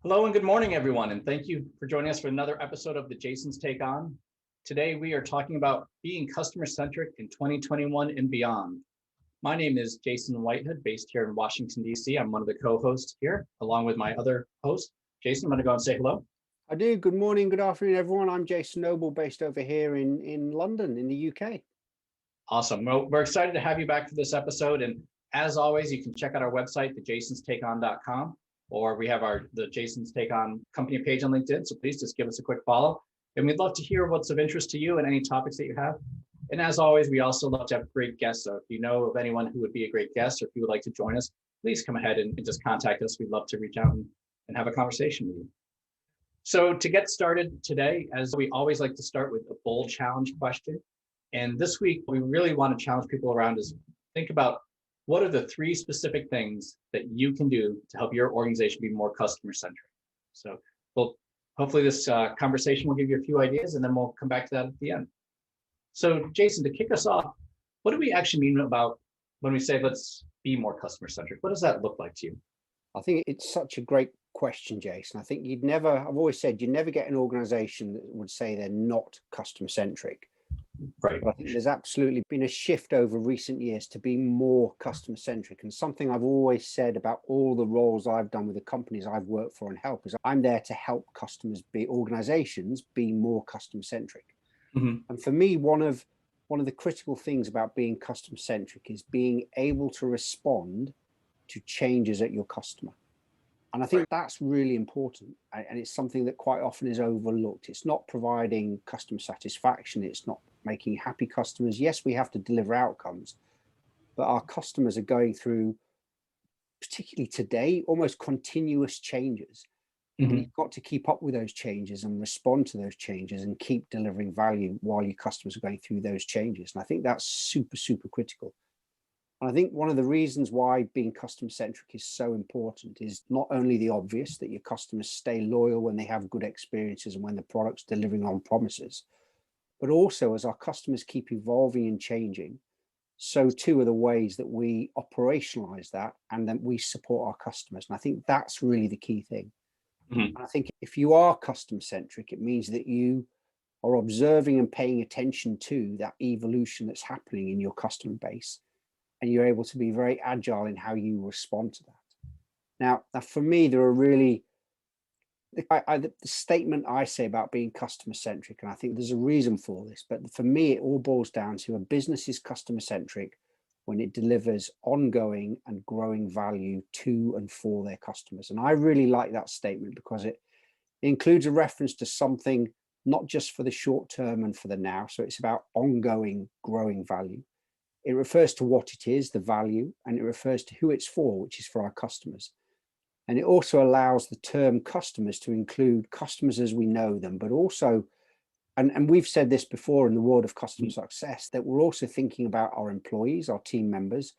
Hello and good morning, everyone, and thank you for joining us for another episode of the Jason's Take On. Today, we are talking about being customer-centric in 2021 and beyond. My name is Jason Whitehead, based here in Washington, D.C. I'm one of the co-hosts here, along with my other host. Jason, I'm going to go and say hello. I do. Good morning, good afternoon, everyone. I'm Jason Noble, based over here in London, in the UK. Awesome. Well, we're excited to have you back for this episode. And as always, you can check out our website, thejasonstakeon.com, or we have the Jason's Take On company page on LinkedIn. So please just give us a quick follow. And we'd love to hear what's of interest to you and any topics that you have. And as always, we also love to have great guests. So if you know of anyone who would be a great guest, or if you would like to join us, please come ahead and just contact us. We'd love to reach out and have a conversation with you. So to get started today, as we always like to start with a bold challenge question. And this week, we really want to challenge people around is think about what are the 3 specific things that you can do to help your organization be more customer-centric. So hopefully this conversation will give you a few ideas, and then we'll come back to that at the end. So Jason, to kick us off, what do we actually mean about when we say let's be more customer-centric? What does that look like to you? I think it's such a great question, Jason. I think I've always said you'd never get an organization that would say they're not customer-centric. Right. But I think there's absolutely been a shift over recent years to be more customer-centric. And something I've always said about all the roles I've done with the companies I've worked for and help is I'm there to help organizations be more customer-centric. Mm-hmm. And for me, one of the critical things about being customer-centric is being able to respond to changes at your customer. And I think that's really important. And it's something that quite often is overlooked. It's not providing customer satisfaction. It's not making happy customers. Yes, we have to deliver outcomes, but our customers are going through, particularly today, almost continuous changes. Mm-hmm. And you've got to keep up with those changes and respond to those changes and keep delivering value while your customers are going through those changes. And I think that's super, super critical. And I think one of the reasons why being customer-centric is so important is not only the obvious, that your customers stay loyal when they have good experiences and when the product's delivering on promises, but also as our customers keep evolving and changing, so too are the ways that we operationalize that and then we support our customers. And I think that's really the key thing. Mm-hmm. And I think if you are customer-centric, it means that you are observing and paying attention to that evolution that's happening in your customer base. And you're able to be very agile in how you respond to that. Now for me, there are really, the statement I say about being customer-centric, and I think there's a reason for this, but for me, it all boils down to a business is customer-centric when it delivers ongoing and growing value to and for their customers. And I really like that statement because it includes a reference to something not just for the short term and for the now. So it's about ongoing, growing value. It refers to what it is, the value, and it refers to who it's for, which is for our customers. And it also allows the term customers to include customers as we know them, but also, and we've said this before in the world of customer success, that we're also thinking about our employees, our team members,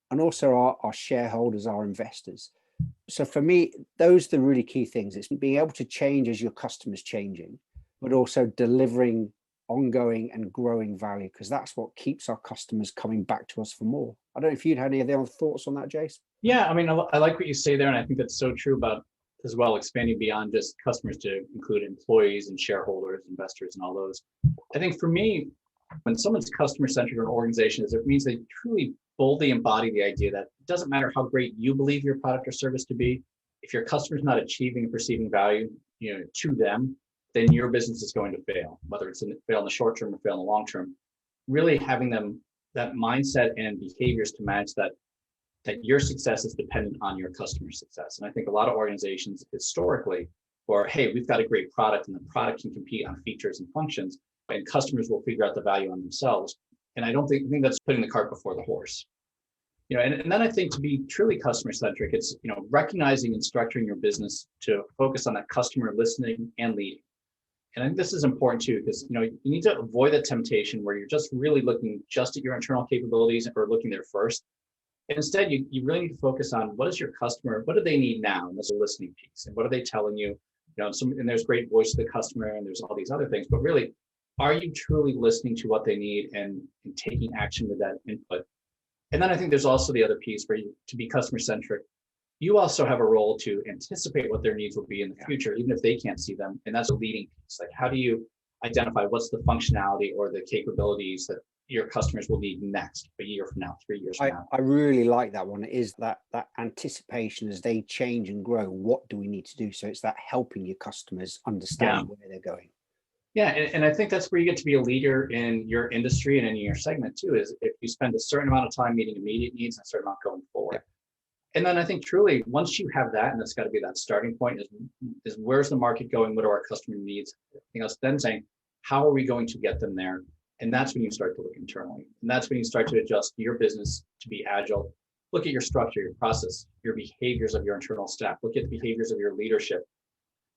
and also our shareholders, our investors. So for me, those are the really key things. It's being able to change as your customer's changing, but also delivering ongoing and growing value, because that's what keeps our customers coming back to us for more. I don't know if you'd had any other thoughts on that, Jace? Yeah, I mean, I like what you say there, and I think that's so true about as well expanding beyond just customers to include employees and shareholders, investors, and all those. I think for me, when someone's customer-centric or an organization is, it means they truly boldly embody the idea that it doesn't matter how great you believe your product or service to be, if your customer's not achieving and perceiving value, to them, then your business is going to fail, whether it's fail in the short term or fail in the long term. Really having them that mindset and behaviors to manage that your success is dependent on your customer success. And I think a lot of organizations historically, or hey, we've got a great product and the product can compete on features and functions, and customers will figure out the value on themselves. And I think that's putting the cart before the horse. And then I think to be truly customer centric, it's recognizing and structuring your business to focus on that customer listening and leading. And I think this is important too, because you need to avoid the temptation where you're just really looking just at your internal capabilities or looking there first. And instead, you really need to focus on what is your customer, what do they need now? And that's a listening piece. And what are they telling you? And there's great voice of the customer and there's all these other things, but really, are you truly listening to what they need and taking action with that input? And then I think there's also the other piece where to be customer centric, you also have a role to anticipate what their needs will be in the future, even if they can't see them. And that's a leading piece. Like, how do you identify what's the functionality or the capabilities that your customers will need next, a year from now, 3 years from now? I really like that one. It is that anticipation as they change and grow. What do we need to do? So it's that helping your customers understand where they're going. Yeah, and I think that's where you get to be a leader in your industry and in your segment too, is if you spend a certain amount of time meeting immediate needs and a certain amount going forward. And then I think truly, once you have that, and that's got to be that starting point, is where's the market going? What are our customer needs? Then saying, how are we going to get them there? And that's when you start to look internally. And that's when you start to adjust your business to be agile. Look at your structure, your process, your behaviors of your internal staff. Look at the behaviors of your leadership.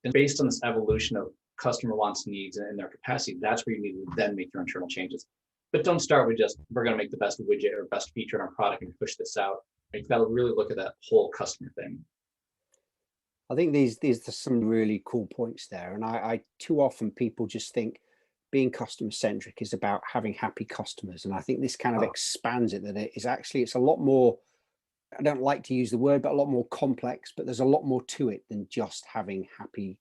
And based on this evolution of customer wants, needs, and their capacity, that's where you need to then make your internal changes. But don't start with just, we're going to make the best widget or best feature in our product and push this out. You've got to really look at that whole customer thing. I think these are some really cool points there. And I too often people just think being customer centric is about having happy customers. And I think this kind of expands it, that it is actually, it's a lot more, I don't like to use the word, but a lot more complex, but there's a lot more to it than just having happy,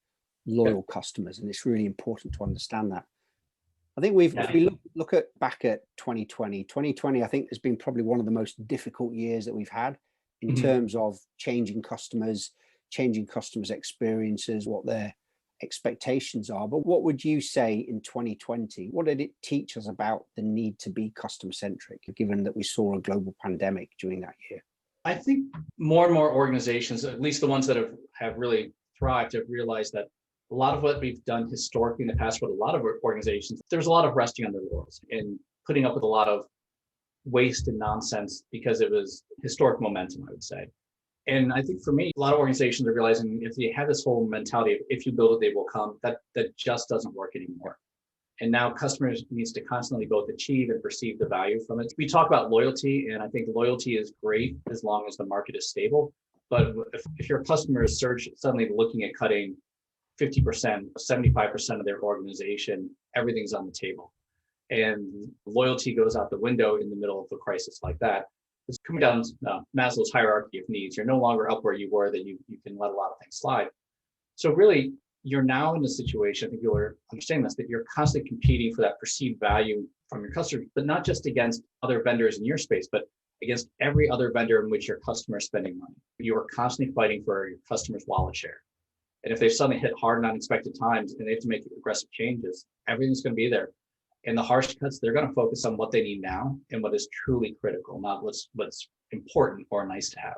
loyal customers. And it's really important to understand that. I think if we look back at 2020, I think has been probably one of the most difficult years that we've had in terms of changing customers' experiences, what their expectations are. But what would you say in 2020? What did it teach us about the need to be customer centric, given that we saw a global pandemic during that year? I think more and more organizations, at least the ones that have really thrived, have realized that a lot of what we've done historically in the past with a lot of organizations, there's a lot of resting on their laurels and putting up with a lot of waste and nonsense because it was historic momentum, I would say. And I think for me, a lot of organizations are realizing if they have this whole mentality of if you build it, they will come, that just doesn't work anymore. And now customers needs to constantly both achieve and perceive the value from it. We talk about loyalty, and I think loyalty is great as long as the market is stable. But if your customer is suddenly looking at cutting 50%, 75% of their organization, everything's on the table. And loyalty goes out the window in the middle of a crisis like that. It's coming down Maslow's hierarchy of needs. You're no longer up where you were, that you can let a lot of things slide. So really, you're now in a situation, I think you'll understand this, that you're constantly competing for that perceived value from your customers, but not just against other vendors in your space, but against every other vendor in which your customer is spending money. You are constantly fighting for your customer's wallet share. And if they suddenly hit hard and unexpected times and they have to make aggressive changes, everything's going to be there. And the harsh cuts, they're going to focus on what they need now and what is truly critical, not what's important or nice to have.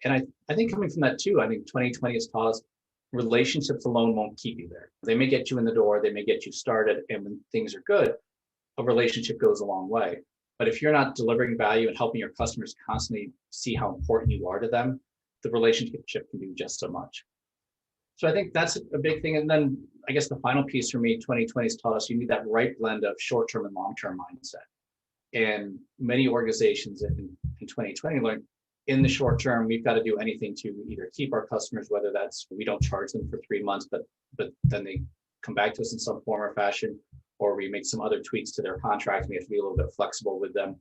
And I think coming from that too, I think 2020 has taught us relationships alone won't keep you there. They may get you in the door, they may get you started, and when things are good, a relationship goes a long way. But if you're not delivering value and helping your customers constantly see how important you are to them, the relationship can do just so much. So I think that's a big thing. And then I guess the final piece for me, 2020 has taught us you need that right blend of short-term and long-term mindset. And many organizations in 2020 learned in the short term, we've got to do anything to either keep our customers, whether that's we don't charge them for 3 months, but then they come back to us in some form or fashion, or we make some other tweaks to their contract. We have to be a little bit flexible with them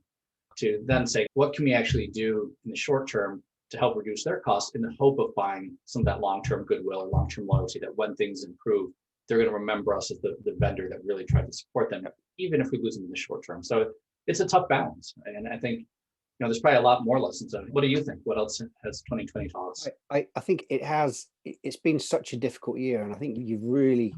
to then say, what can we actually do in the short term to help reduce their costs in the hope of buying some of that long-term goodwill or long-term loyalty, that when things improve, they're going to remember us as the vendor that really tried to support them, even if we lose them in the short term. So it's a tough balance. And I think, there's probably a lot more lessons on it. What do you think? What else has 2020 taught us? I think it's been such a difficult year. And I think you've really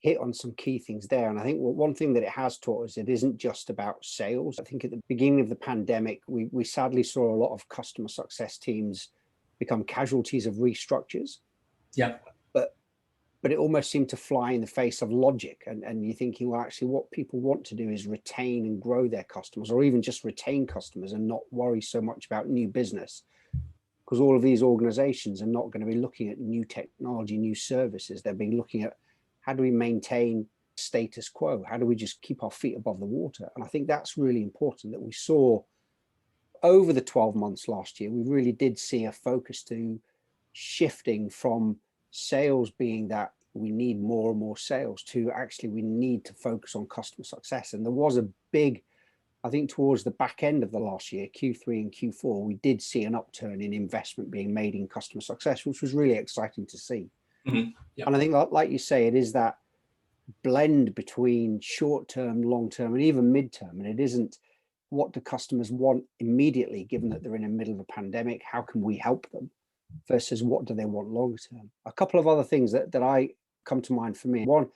hit on some key things there. And I think one thing that it has taught us, it isn't just about sales. I think at the beginning of the pandemic, we sadly saw a lot of customer success teams become casualties of restructures. Yeah. But it almost seemed to fly in the face of logic. And you're thinking, well, actually, what people want to do is retain and grow their customers, or even just retain customers and not worry so much about new business. Because all of these organizations are not going to be looking at new technology, new services. They'll be looking at how do we maintain status quo? How do we just keep our feet above the water? And I think that's really important, that we saw over the 12 months last year, we really did see a focus to shifting from sales being that we need more and more sales to actually we need to focus on customer success. And there was a big I think towards the back end of the last year, Q3 and Q4, we did see an upturn in investment being made in customer success, which was really exciting to see. Yep. And I think, like you say, it is that blend between short-term, long-term, and even mid-term. And it isn't what do customers want immediately, given that they're in the middle of a pandemic, how can we help them, versus what do they want long-term. A couple of other things that I come to mind for me. One,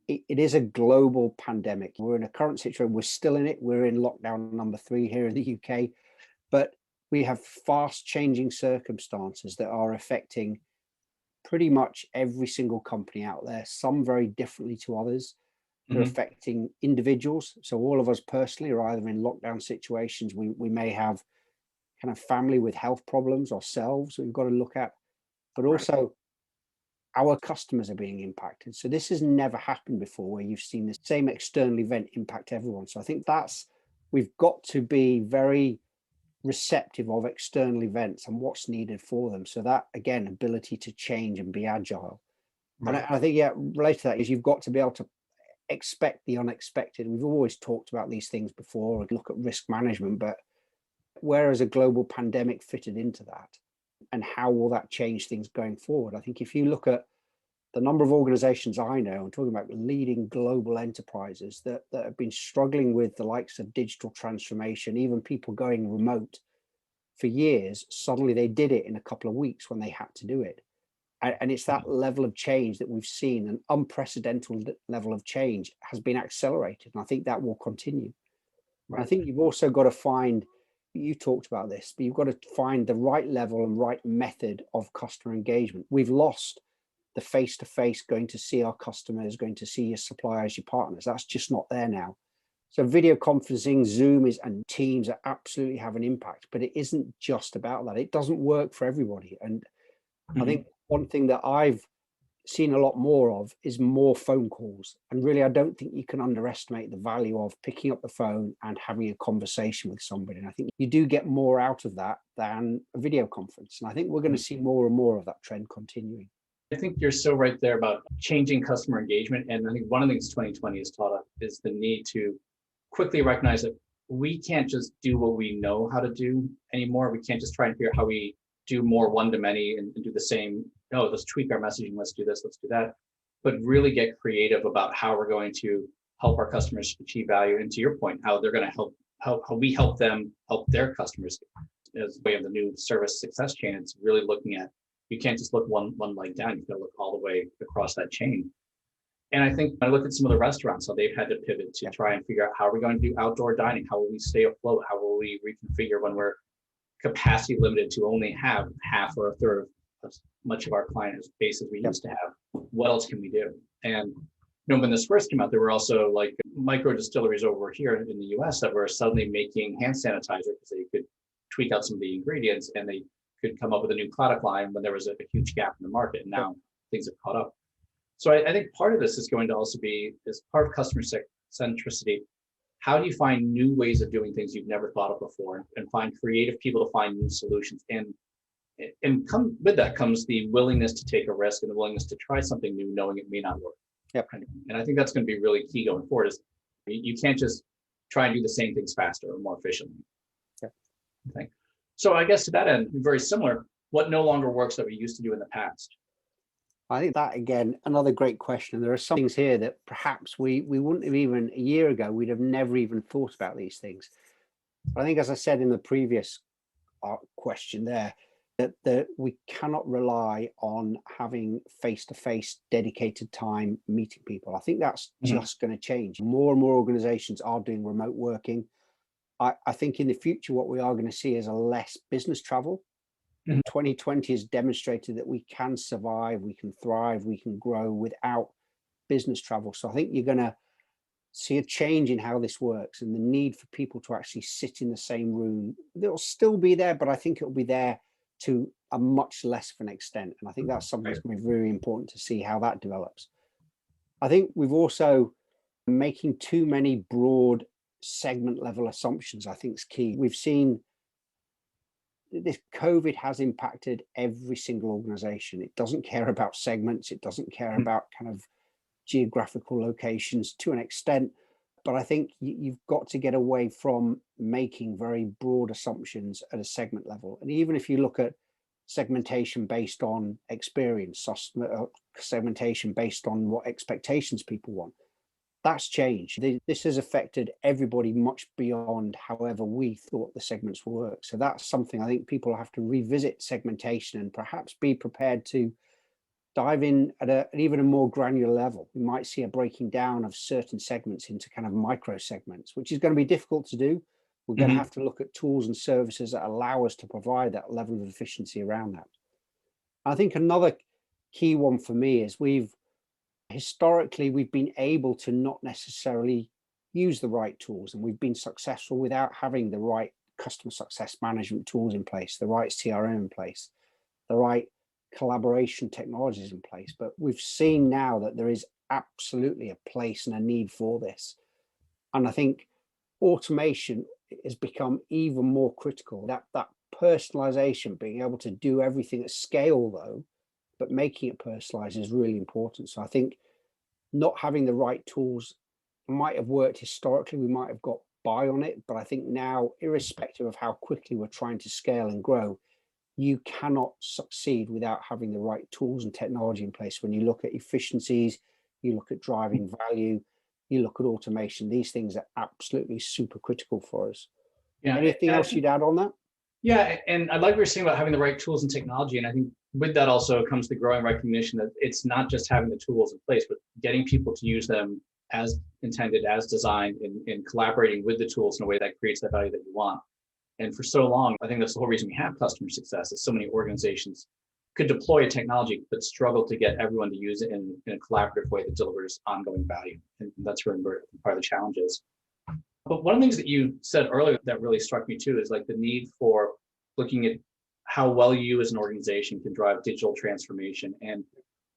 it is a global pandemic. We're in a current situation, we're still in it. We're in lockdown number 3 here in the UK, but we have fast changing circumstances that are affecting pretty much every single company out there, some very differently to others. They're affecting individuals. So all of us personally are either in lockdown situations. We may have kind of family with health problems ourselves we've got to look at, but also our customers are being impacted. So this has never happened before, where you've seen the same external event impact everyone. So I think we've got to be very receptive of external events and what's needed for them. So that, again, ability to change and be agile. And I think, related to that is you've got to be able to expect the unexpected. We've always talked about these things before, look at risk management, but where has a global pandemic fitted into that? And how will that change things going forward? I think if you look at the number of organizations I know, I'm talking about leading global enterprises that have been struggling with the likes of digital transformation, even people going remote for years, suddenly they did it in a couple of weeks when they had to do it. And it's that level of change that we've seen, an unprecedented level of change has been accelerated. And I think that will continue. I think you've also got to find, you talked about this, but you've got to find the right level and right method of customer engagement. We've lost the face-to-face, going to see our customers, going to see your suppliers, your partners. That's just not there now. So video conferencing, Zoom and Teams are absolutely have an impact, but it isn't just about that. It doesn't work for everybody. And I think one thing that I've seen a lot more of is more phone calls. And really, I don't think you can underestimate the value of picking up the phone and having a conversation with somebody. And I think you do get more out of that than a video conference. And I think we're going to see more and more of that trend continuing. I think you're so right there about changing customer engagement. And I think one of the things 2020 has taught us is the need to quickly recognize that we can't just do what we know how to do anymore. We can't just try and figure out how we do more one to many and do the same. No, let's tweak our messaging. Let's do this. Let's do that. But really get creative about how we're going to help our customers achieve value. And to your point, how they're going to how we help them help their customers. As we have the new service success chain, it's really looking at, you can't just look one leg down. You've got to look all the way across that chain. And I think when I look at some of the restaurants, how they've had to pivot to try and figure out how are we going to do outdoor dining? How will we stay afloat? How will we reconfigure when we're capacity limited to only have half or a third of as much of our client base as we used to have? What else can we do? And when this first came out, there were also like micro distilleries over here in the US that were suddenly making hand sanitizer because they could tweak out some of the ingredients and they could come up with a new product line when there was a huge gap in the market. And now things have caught up. So I think part of this is going to also be, as part of customer centricity, how do you find new ways of doing things you've never thought of before and find creative people to find new solutions? And come with that comes the willingness to take a risk and the willingness to try something new, knowing it may not work. Yep. And I think that's going to be really key going forward is you can't just try and do the same things faster or more efficiently. Yep. Okay. So I guess to that end, very similar, what no longer works that we used to do in the past? I think that, again, another great question. There are some things here that perhaps we wouldn't have even a year ago, we'd have never even thought about these things. But I think, as I said in the previous question there, that we cannot rely on having face-to-face dedicated time meeting people. I think that's just going to change. More and more organizations are doing remote working. I think in the future, what we are going to see is a less business travel. 2020 has demonstrated that we can survive, we can thrive, we can grow without business travel. So I think you're going to see a change in how this works and the need for people to actually sit in the same room. They'll still be there, but I think it'll be there to a much less of an extent. And I think that's something that's going to be very important to see how that develops. I think we've also making too many broad segment level assumptions, I think is key. We've seen this COVID has impacted every single organization. It doesn't care about segments. It doesn't care about kind of geographical locations to an extent. But I think you've got to get away from making very broad assumptions at a segment level. And even if you look at segmentation based on experience, segmentation based on what expectations people want, that's changed. This has affected everybody much beyond however we thought the segments will work. So that's something I think people have to revisit segmentation and perhaps be prepared to dive in at even a more granular level. We might see a breaking down of certain segments into kind of micro segments, which is going to be difficult to do. We're going to have to look at tools and services that allow us to provide that level of efficiency around that. I think another key one for me is historically, we've been able to not necessarily use the right tools, and we've been successful without having the right customer success management tools in place, the right CRM in place, the right collaboration technologies in place. But we've seen now that there is absolutely a place and a need for this. And I think automation has become even more critical. That personalization, being able to do everything at scale though, but making it personalized is really important. So I think not having the right tools might have worked historically. We might have got by on it, but I think now, irrespective of how quickly we're trying to scale and grow, you cannot succeed without having the right tools and technology in place. When you look at efficiencies, you look at driving value, you look at automation, these things are absolutely super critical for us. Yeah. Anything else you'd add on that? Yeah, and I like what you're saying about having the right tools and technology. And I think with that also comes the growing recognition that it's not just having the tools in place, but getting people to use them as intended, as designed, and collaborating with the tools in a way that creates the value that you want. And for so long, I think that's the whole reason we have customer success, is so many organizations could deploy a technology, but struggle to get everyone to use it in a collaborative way that delivers ongoing value. And that's really where part of the challenge is. But one of the things that you said earlier that really struck me too is like the need for looking at how well you as an organization can drive digital transformation. And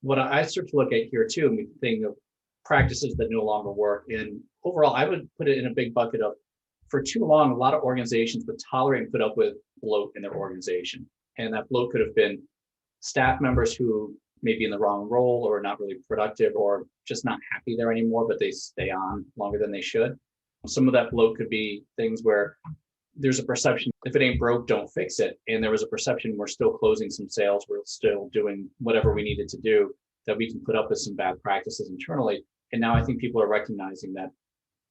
what I start to look at here too, and we think of practices that no longer work. And overall, I would put it in a big bucket of, for too long, a lot of organizations would tolerate and put up with bloat in their organization. And that bloat could have been staff members who may be in the wrong role or not really productive or just not happy there anymore, but they stay on longer than they should. Some of that bloat could be things where there's a perception, if it ain't broke, don't fix it. And there was a perception we're still closing some sales, we're still doing whatever we needed to do, that we can put up with some bad practices internally. And now I think people are recognizing that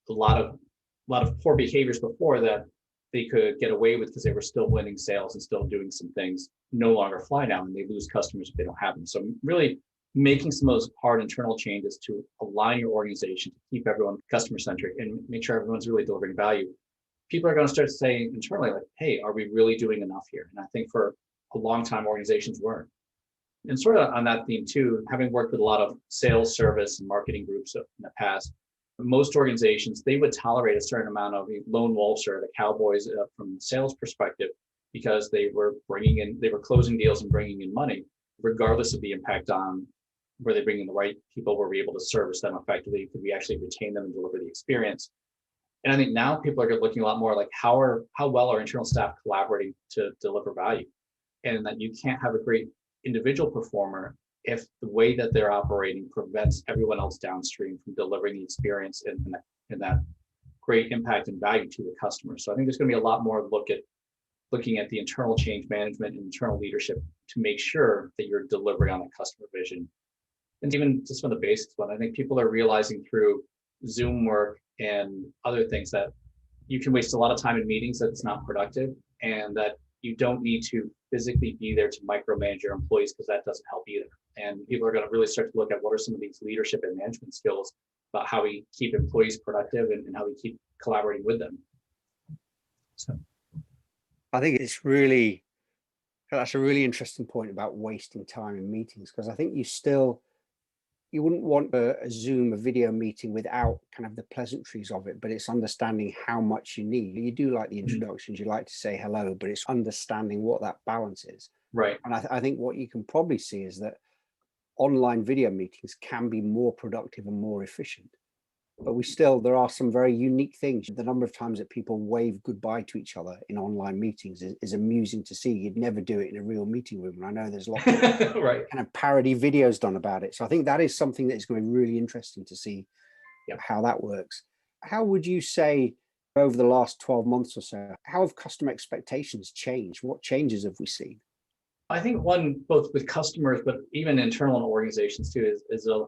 a lot of poor behaviors before that they could get away with because they were still winning sales and still doing some things no longer fly now, and they lose customers if they don't have them. So really making some of those hard internal changes to align your organization to keep everyone customer centric and make sure everyone's really delivering value. People are going to start saying internally, like, hey, are we really doing enough here? And I think for a long time, organizations weren't. And sort of on that theme too, having worked with a lot of sales, service, and marketing groups in the past, most organizations, they would tolerate a certain amount of lone wolves or the cowboys from the sales perspective, because they were closing deals and bringing in money, regardless of the impact on were they bringing the right people, were we able to service them effectively, could we actually retain them and deliver the experience? And I think now people are looking a lot more like how well are internal staff collaborating to deliver value, and that you can't have a great individual performer if the way that they're operating prevents everyone else downstream from delivering the experience and that great impact and value to the customer. So I think there's going to be a lot more looking at the internal change management and internal leadership to make sure that you're delivering on a customer vision. And even just some of the basics, but I think people are realizing through Zoom work and other things that you can waste a lot of time in meetings that it's not productive, and that you don't need to physically be there to micromanage your employees, because that doesn't help either. And people are going to really start to look at what are some of these leadership and management skills about how we keep employees productive and how we keep collaborating with them. So I think that's a really interesting point about wasting time in meetings, because I think you wouldn't want a video meeting without kind of the pleasantries of it, but it's understanding how much you need. You do like the introductions, you like to say hello, but it's understanding what that balance is. Right. And I think what you can probably see is that online video meetings can be more productive and more efficient. But there are some very unique things. The number of times that people wave goodbye to each other in online meetings is amusing to see. You'd never do it in a real meeting room. And I know there's lots of right. kind of parody videos done about it. So I think that is something that is going to be really interesting to see how that works. How would you say over the last 12 months or so, how have customer expectations changed? What changes have we seen? I think one, both with customers, but even internal organizations too, is a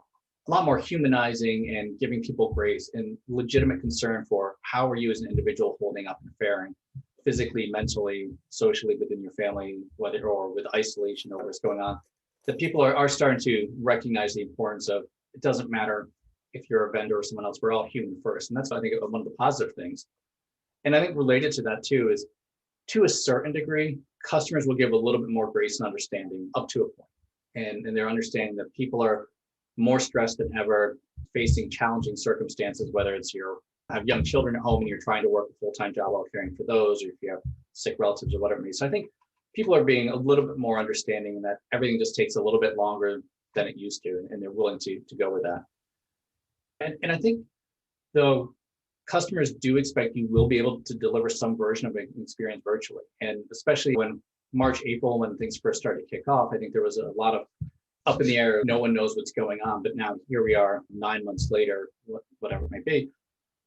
lot more humanizing and giving people grace and legitimate concern for how are you as an individual holding up and faring physically, mentally, socially within your family, whether or with isolation or what's going on. That people are starting to recognize the importance of it doesn't matter if you're a vendor or someone else, we're all human first. And that's, I think, one of the positive things. And I think related to that too is to a certain degree, customers will give a little bit more grace and understanding up to a point. And they're understanding that people are more stressed than ever, facing challenging circumstances, whether it's you have young children at home and you're trying to work a full-time job while caring for those, or if you have sick relatives or whatever it may be. So I think people are being a little bit more understanding and that everything just takes a little bit longer than it used to, and they're willing to go with that. And I think though customers do expect you will be able to deliver some version of an experience virtually. And especially when March, April, when things first started to kick off, I think there was a lot of up in the air. No one knows what's going on. But now here we are 9 months later, whatever it may be.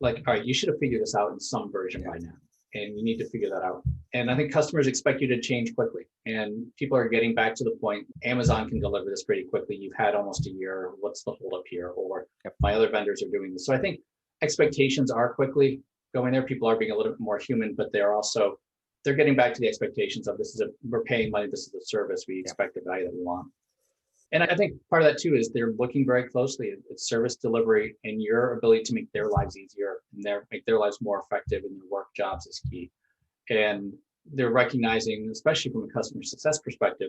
Like, all right, you should have figured this out in some version by now. And you need to figure that out. And I think customers expect you to change quickly. And people are getting back to the point, Amazon can deliver this pretty quickly. You've had almost a year. What's the holdup here? Or my other vendors are doing this. So I think expectations are quickly going there. People are being a little bit more human, but they're getting back to the expectations of we're paying money. This is a service. We expect the value that we want. And I think part of that too is they're looking very closely at service delivery and your ability to make their lives easier and make their lives more effective in their work jobs is key. And they're recognizing, especially from a customer success perspective,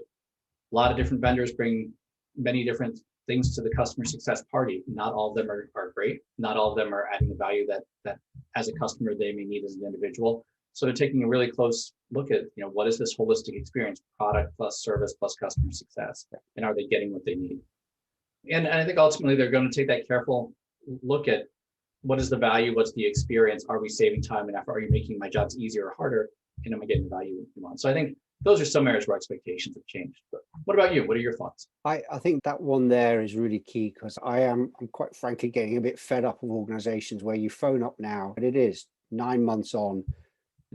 a lot of different vendors bring many different things to the customer success party. Not all of them are great. Not all of them are adding the value that as a customer they may need as an individual. So they're taking a really close look at, what is this holistic experience, product plus service plus customer success, and are they getting what they need? And I think ultimately they're going to take that careful look at what is the value, what's the experience, are we saving time and effort, are you making my jobs easier or harder, and am I getting the value we want? So I think those are some areas where expectations have changed. But what about you? What are your thoughts? I think that one there is really key because I'm quite frankly getting a bit fed up of organizations where you phone up now, and it is 9 months on.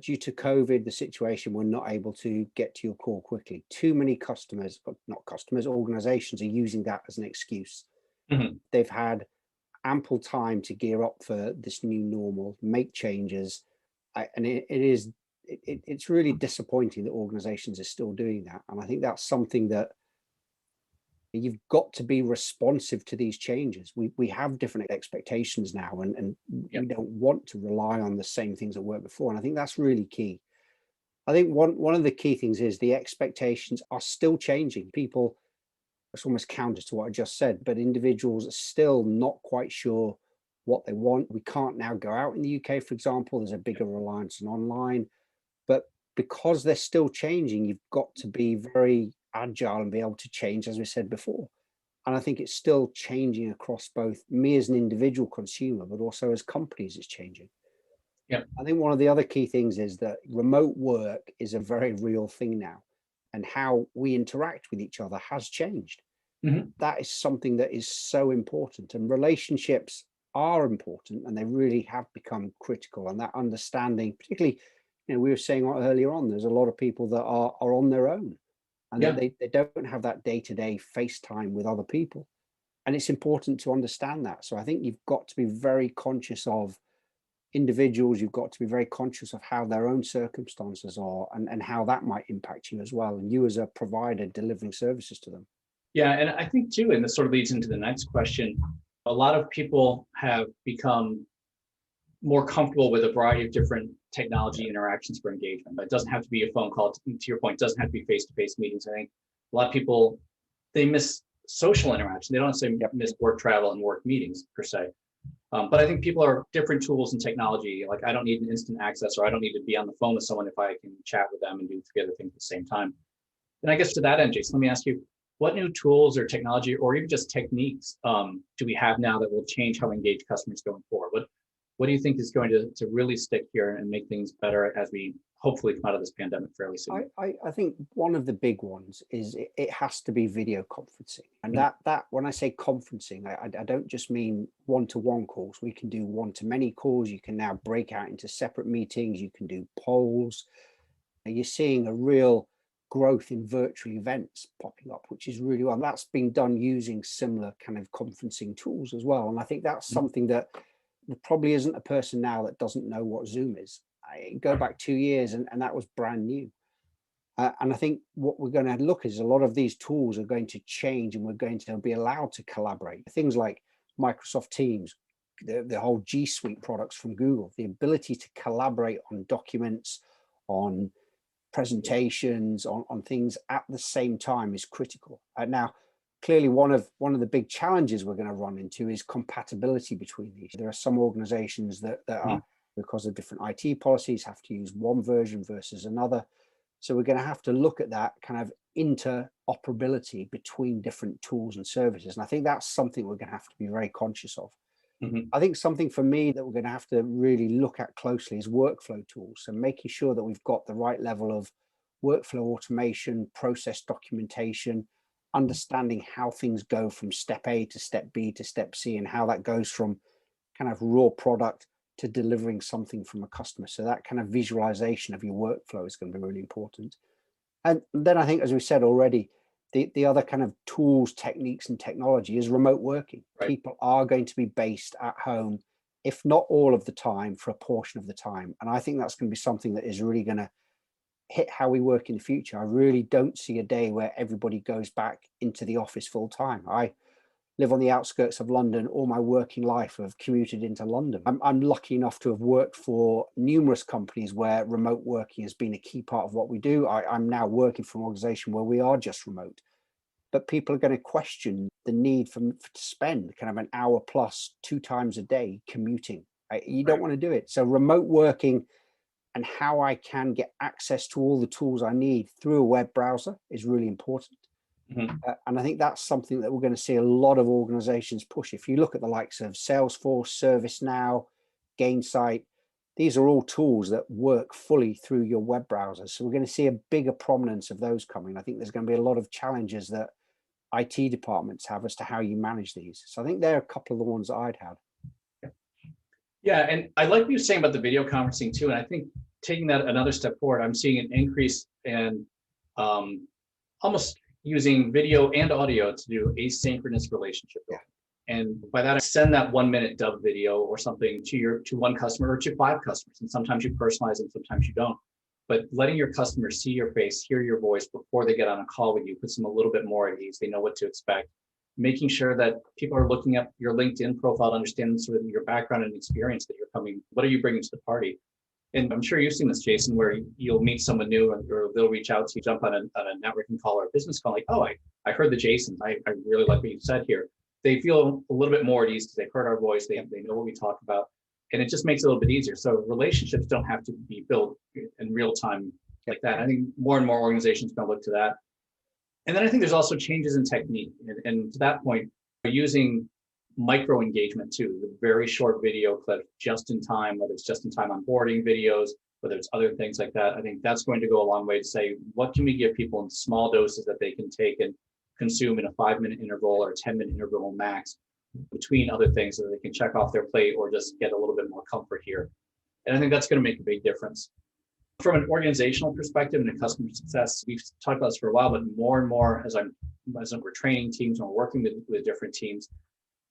Due to COVID, the situation, we're not able to get to your call quickly. Too many customers, not customers, organizations are using that as an excuse. Mm-hmm. They've had ample time to gear up for this new normal, make changes. And it's really disappointing that organizations are still doing that. And I think that's something that you've got to be responsive to these changes. We have different expectations now, and we don't want to rely on the same things that worked before. And I think that's really key. I think one of the key things is the expectations are still changing. People, it's almost counter to what I just said, but individuals are still not quite sure what they want. We can't now go out in the UK, for example. There's a bigger reliance on online. But because they're still changing, you've got to be very agile and be able to change, as we said before. And I think it's still changing across both me as an individual consumer, but also as companies, it's changing. Yeah, I think one of the other key things is that remote work is a very real thing now, and how we interact with each other has changed. Mm-hmm. That is something that is so important, and relationships are important, and they really have become critical. And that understanding, particularly, we were saying earlier on, there's a lot of people that are on their own. And they don't have that day-to-day FaceTime with other people. And it's important to understand that. So I think you've got to be very conscious of individuals. You've got to be very conscious of how their own circumstances are and how that might impact you as well. And you as a provider delivering services to them. Yeah, and I think too, and this sort of leads into the next question, a lot of people have become more comfortable with a variety of different technology interactions for engagement. But it doesn't have to be a phone call. To your point, it doesn't have to be face-to-face meetings. I think a lot of people, they miss social interaction. They don't necessarily miss work travel and work meetings per se. But I think people are different tools and technology. Like I don't need an instant access, or I don't need to be on the phone with someone if I can chat with them and do three other things at the same time. And I guess to that end, Jason, let me ask you, what new tools or technology, or even just techniques do we have now that will change how we engage customers going forward? What do you think is going to really stick here and make things better as we hopefully come out of this pandemic fairly soon. I think one of the big ones is it has to be video conferencing. And that when I say conferencing, I don't just mean one-to-one calls. We can do one-to-many calls. You can now break out into separate meetings. You can do polls. You're seeing a real growth in virtual events popping up, which is really well. That's being done using similar kind of conferencing tools as well. And I think that's something that there probably isn't a person now that doesn't know what Zoom is. I go back 2 years and that was brand new. And I think what we're going to look is a lot of these tools are going to change and we're going to be allowed to collaborate. Things like Microsoft Teams, the whole G Suite products from Google, the ability to collaborate on documents, on presentations, on things at the same time is critical. Now, clearly one of the big challenges we're going to run into is compatibility between these. There are some organizations that are, because of different IT policies, have to use one version versus another. So we're going to have to look at that kind of interoperability between different tools and services. And I think that's something we're going to have to be very conscious of. I think something for me that we're going to have to really look at closely is workflow tools. So making sure that we've got the right level of workflow automation, process documentation, understanding how things go from step A to step B to step C, and how that goes from kind of raw product to delivering something from a customer. So that kind of visualization of your workflow is going to be really important. And then I think, as we said already, the other kind of tools, techniques, and technology is remote working. Right. People are going to be based at home, if not all of the time, for a portion of the time. And I think that's going to be something that is really going to hit how we work in the future. I really don't see a day where everybody goes back into the office full time. I live on the outskirts of London. All my working life I've commuted into London. I'm lucky enough to have worked for numerous companies where remote working has been a key part of what we do. I'm now working for an organization where we are just remote, but people are going to question the need to spend kind of an hour plus 2 times a day commuting. You don't want to do it. So remote working and how I can get access to all the tools I need through a web browser is really important. And I think that's something that we're going to see a lot of organizations push. If you look at the likes of Salesforce, ServiceNow, Gainsight, these are all tools that work fully through your web browser. So we're going to see a bigger prominence of those coming. I think there's going to be a lot of challenges that IT departments have as to how you manage these. So I think they're a couple of the ones that I'd have. Yeah, and I like what you're saying about the video conferencing too. And I think taking that another step forward, I'm seeing an increase in almost using video and audio to do asynchronous relationship building. And by that, I send that 1-minute dub video or something to one customer or to 5 customers. And sometimes you personalize it, sometimes you don't. But letting your customers see your face, hear your voice before they get on a call with you puts them a little bit more at ease. They know what to expect. Making sure that people are looking at your LinkedIn profile to understand sort of your background and experience that you're coming. What are you bringing to the party? And I'm sure you've seen this, Jason, where you'll meet someone new or they'll reach out to you, jump on a networking call or a business call, like, oh, I heard the Jasons. I really like what you said here. They feel a little bit more at ease because they've heard our voice. They know what we talk about. And it just makes it a little bit easier. So relationships don't have to be built in real time like that. I think more and more organizations are going to look to that. And then I think there's also changes in technique. And to that point, using micro engagement too, the very short video clip just in time, whether it's just in time onboarding videos, whether it's other things like that. I think that's going to go a long way to say, what can we give people in small doses that they can take and consume in a 5-minute interval or a 10-minute interval max between other things so that they can check off their plate or just get a little bit more comfort here. And I think that's going to make a big difference. From an organizational perspective and a customer success, we've talked about this for a while, but more and more as we're training teams and we're working with different teams,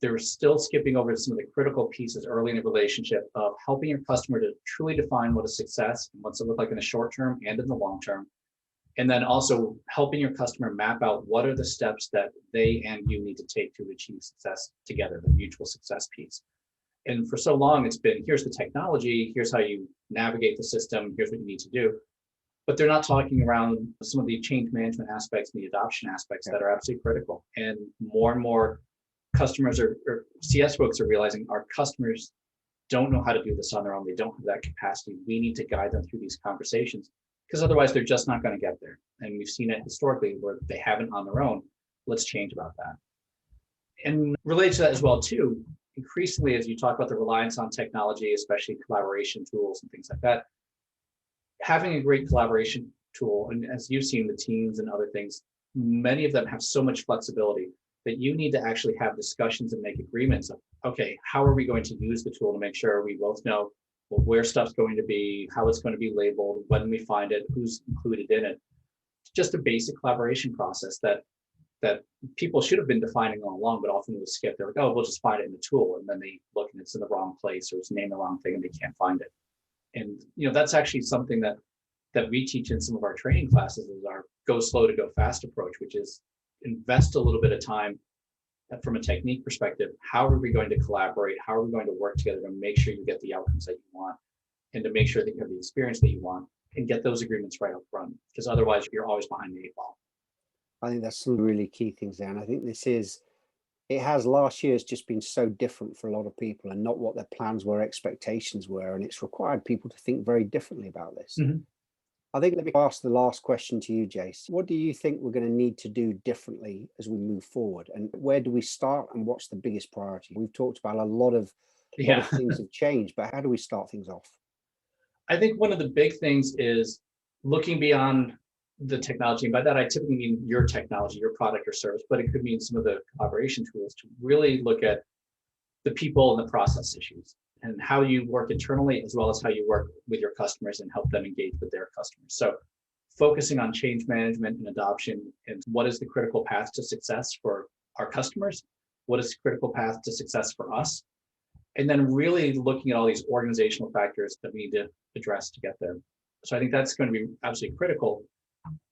they're still skipping over some of the critical pieces early in the relationship of helping your customer to truly define what a success and what's it look like in the short term and in the long term. And then also helping your customer map out what are the steps that they and you need to take to achieve success together, the mutual success piece. And for so long, it's been, here's the technology, here's how you navigate the system, here's what you need to do. But they're not talking around some of the change management aspects and the adoption aspects that are absolutely critical. And more customers or CS folks are realizing our customers don't know how to do this on their own. They don't have that capacity. We need to guide them through these conversations because otherwise they're just not going to get there. And we've seen it historically where they haven't on their own. Let's change about that. And related to that as well too, increasingly as you talk about the reliance on technology, especially collaboration tools and things like that, having a great collaboration tool, and as you've seen the teams and other things, many of them have so much flexibility that you need to actually have discussions and make agreements of, okay, how are we going to use the tool to make sure we both know where stuff's going to be, how it's going to be labeled, when we find it, who's included in it. Just a basic collaboration process that people should have been defining all along, but often was skipped. They're like, oh, we'll just find it in the tool, and then they look and it's in the wrong place or it's named the wrong thing and they can't find it. And that's actually something that we teach in some of our training classes is our go slow to go fast approach, which is invest a little bit of time from a technique perspective. How are we going to collaborate? How are we going to work together to make sure you get the outcomes that you want and to make sure that you have the experience that you want and get those agreements right up front? Because otherwise you're always behind the eight ball. I think that's some really key things there. And I think it has last year's just been so different for a lot of people and not what their plans were, expectations were. And it's required people to think very differently about this. Mm-hmm. I think let me ask the last question to you, Jace. What do you think we're going to need to do differently as we move forward? And where do we start and what's the biggest priority? We've talked about a lot of things have changed, but how do we start things off? I think one of the big things is looking beyond the technology. And by that, I typically mean your technology, your product or service, but it could mean some of the collaboration tools to really look at the people and the process issues and how you work internally, as well as how you work with your customers and help them engage with their customers. So focusing on change management and adoption and what is the critical path to success for our customers? What is the critical path to success for us? And then really looking at all these organizational factors that we need to address to get there. So I think that's going to be absolutely critical.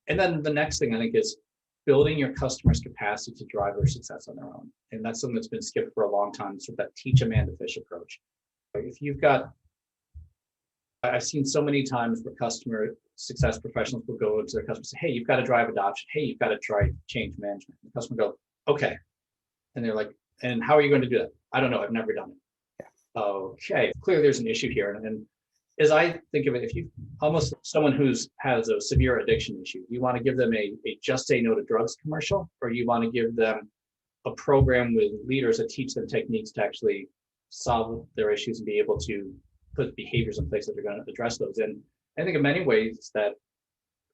And then the next thing I think is building your customers' capacity to drive their success on their own. And that's something that's been skipped for a long time, sort of that teach a man to fish approach. If you've got, I've seen so many times where customer success professionals will go into their customers and say, hey, you've got to drive adoption. Hey, you've got to drive change management. And the customer go, okay. And they're like, and how are you going to do that? I don't know. I've never done it. Yeah. Okay. Clearly there's an issue here. And as I think of it, if you almost someone who's has a severe addiction issue, you want to give them a just say no to drugs commercial, or you want to give them a program with leaders that teach them techniques to actually solve their issues and be able to put behaviors in place that are going to address those. And I think in many ways that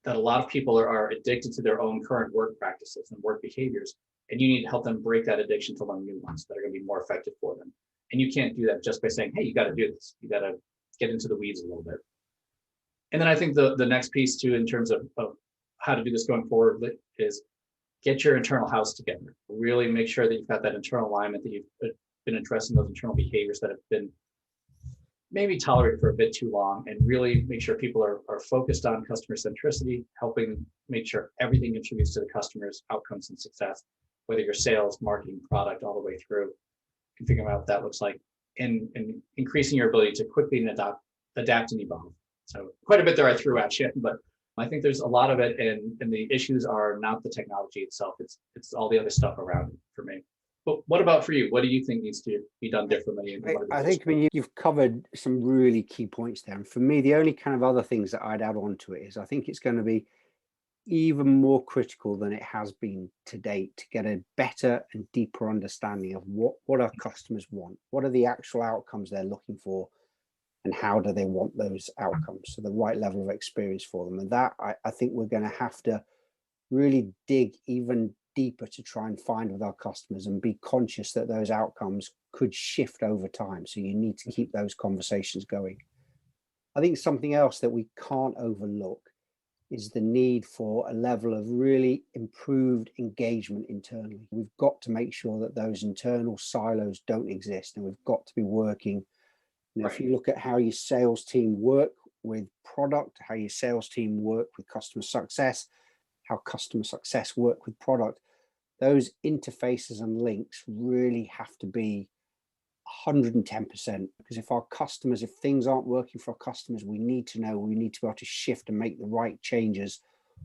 a lot of people are addicted to their own current work practices and work behaviors, and you need to help them break that addiction to learn new ones that are going to be more effective for them. And you can't do that just by saying, hey, you got to do this. You got to get into the weeds a little bit. And then I think the next piece too, in terms of how to do this going forward, is get your internal house together. Really make sure that you've got that internal alignment, that you've been addressing those internal behaviors that have been maybe tolerated for a bit too long, and really make sure people are focused on customer centricity, helping make sure everything contributes to the customer's outcomes and success, whether you're sales, marketing, product, all the way through, and figuring out what that looks like, and increasing your ability to quickly adapt and evolve. So quite a bit there I threw at you, but I think there's a lot of it, and the issues are not the technology itself, it's all the other stuff around it for me. But what about for you? What do you think needs to be done differently? I think you've covered some really key points there. And for me, the only kind of other things that I'd add on to it is I think it's going to be even more critical than it has been to date to get a better and deeper understanding of what our customers want, what are the actual outcomes they're looking for, and how do they want those outcomes, so the right level of experience for them. And that I think we're going to have to really dig even deeper to try and find with our customers, and be conscious that those outcomes could shift over time. So you need to keep those conversations going. I think something else that we can't overlook is the need for a level of really improved engagement internally. We've got to make sure that those internal silos don't exist, and we've got to be working. Right. If you look at how your sales team work with product, how your sales team work with customer success, how customer success work with product, those interfaces and links really have to be 110%, because if things aren't working for our customers, we need to know, we need to be able to shift and make the right changes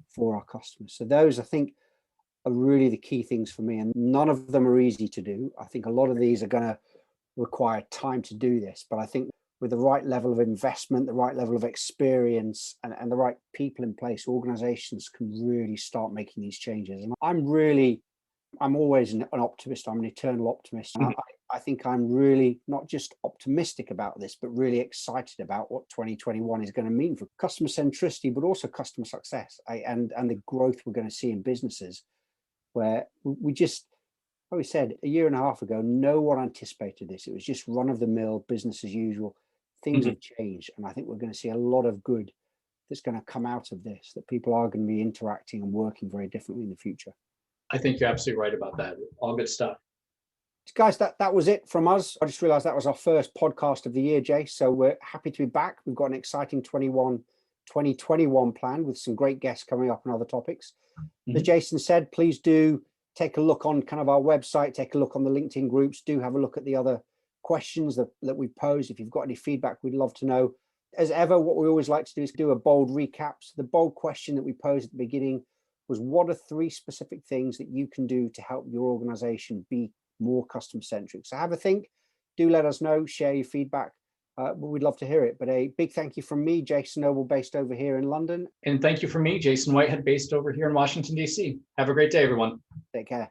for our customers. So those, I think, are really the key things for me, and none of them are easy to do. I think a lot of these are going to require time to do this, but I think with the right level of investment, the right level of experience, and the right people in place, organizations can really start making these changes. And I'm really I'm always an optimist. I'm an eternal optimist. And I think I'm really not just optimistic about this, but really excited about what 2021 is going to mean for customer centricity, but also customer success and the growth we're going to see in businesses where we just, like we said, a year and a half ago, no one anticipated this. It was just run of the mill, business as usual. Things have changed. And I think we're going to see a lot of good that's going to come out of this, that people are going to be interacting and working very differently in the future. I think you're absolutely right about that. All good stuff. Guys, that was it from us. I just realized that was our first podcast of the year, Jay. So we're happy to be back. We've got an exciting 2021 plan with some great guests coming up on other topics. As Jason said, please do take a look on kind of our website, take a look on the LinkedIn groups, do have a look at the other questions that we pose. If you've got any feedback, we'd love to know. As ever, what we always like to do is do a bold recap. So the bold question that we posed at the beginning was, what are 3 specific things that you can do to help your organization be more customer centric? So have a think, do let us know, share your feedback. We'd love to hear it. But a big thank you from me, Jason Noble, based over here in London. And thank you from me, Jason Whitehead, based over here in Washington, D.C. Have a great day, everyone. Take care.